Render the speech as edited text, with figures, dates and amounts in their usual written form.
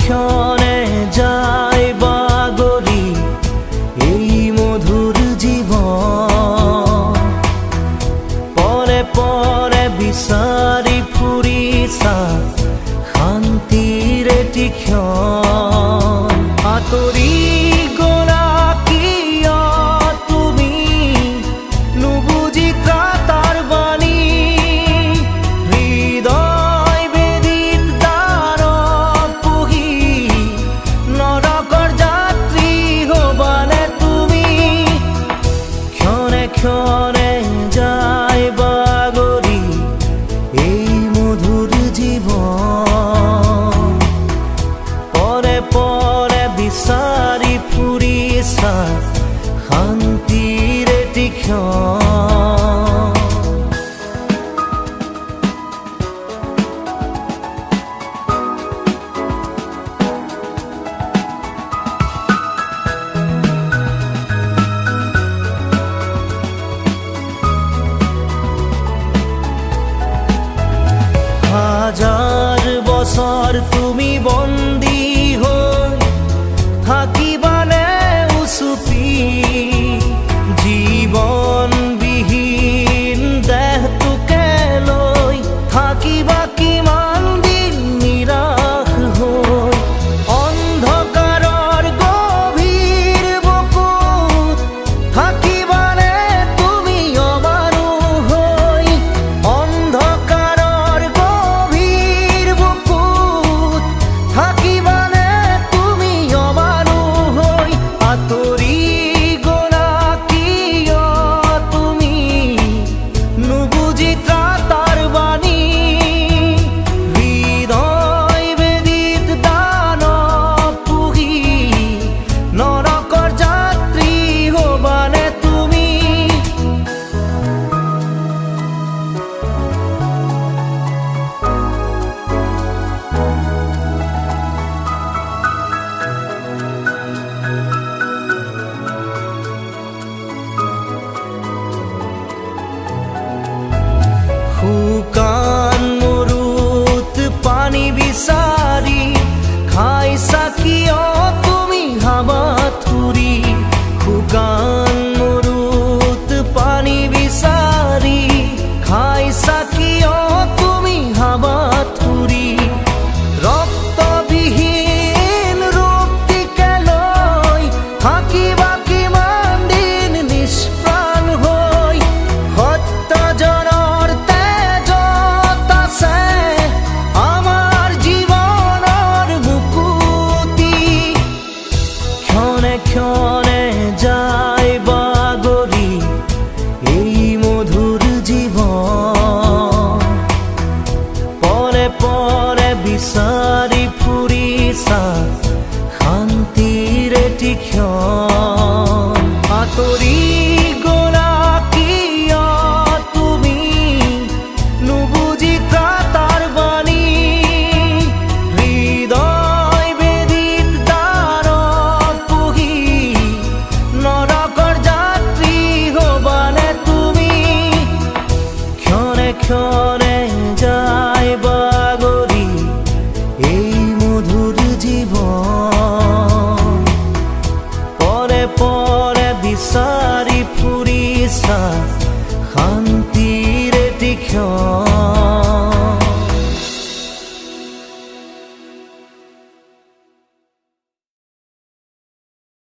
ক্ষণে যায় বাগৰি এই মধুৰ জীবন। পৰে পৰে বিচাৰি ফুৰিছা শান্তিৰ এটি ক্ষণ। আঁতৰি গ'লা কিয় তুমি নুবুজি ত্ৰাতাৰ বাণী। হৃদয় বেদিত দ্বাৰত বহি নৰকৰ যাত্ৰী হবানে তুমি। ক্ষণে ক্ষণে যায় বাগৰি এই মধুৰ জীবন। পৰে পৰে বিচাৰি ফুৰিছা শান্তিৰ এটি ক্ষণ। হাজাৰ বছৰ তুমি বন্দী হৈ থাকিবানে উচুপি। জীৱনবিহীন দেহটোকে লৈ থাকিবা কিমান দিন নিৰাশ হৈ। অন্ধকাৰৰ গভীৰ বুকুত থাকিবানে তুমি অমানুহ হৈ। অন্ধকাৰৰ গভীৰ বুকুত থাকিবানে তুমি অমানুহ হৈ। আঁতৰি গ'লা কিয় তুমি নুবুজি ত্ৰাতাৰ বাণী। হৃদয় বেদিত দানৱ পুহি নৰকৰ যাত্ৰী হবানে তুমি। শুকান মৰুত পানী বিচাৰি খাইছা কিয় তুমি হাবাথুৰি। শুকান মৰুত পানী বিচাৰি খাইছা কিয় তুমি হাবাথুৰি। ৰক্তবিহীন ৰূপটিকে লৈ থাকিবা কিমান দিন নিষ্প্ৰাণ হৈ। সত্যজনৰ তেজত আছে আমাৰ জীৱনৰ মুকুতি। ক্ষণে ক্ষণে যায় বাগৰি এই মধুৰ জীৱন। পৰে পৰে বিচাৰি ফুৰিছা শান্তিৰ এটি ক্ষণ। আঁতৰি গ'লা কিয় তুমি নুবুজি ত্ৰাতাৰ বাণী। হৃদয় বেদিত দ্বাৰত বহি নৰকৰ যাত্ৰী হবানে তুমি। ক্ষণে ক্ষণে যায় বাগৰি এই মধুৰ জীবন। পৰে পৰে বিচাৰি ফুৰিছা শান্তিৰ এটি ক্ষণ।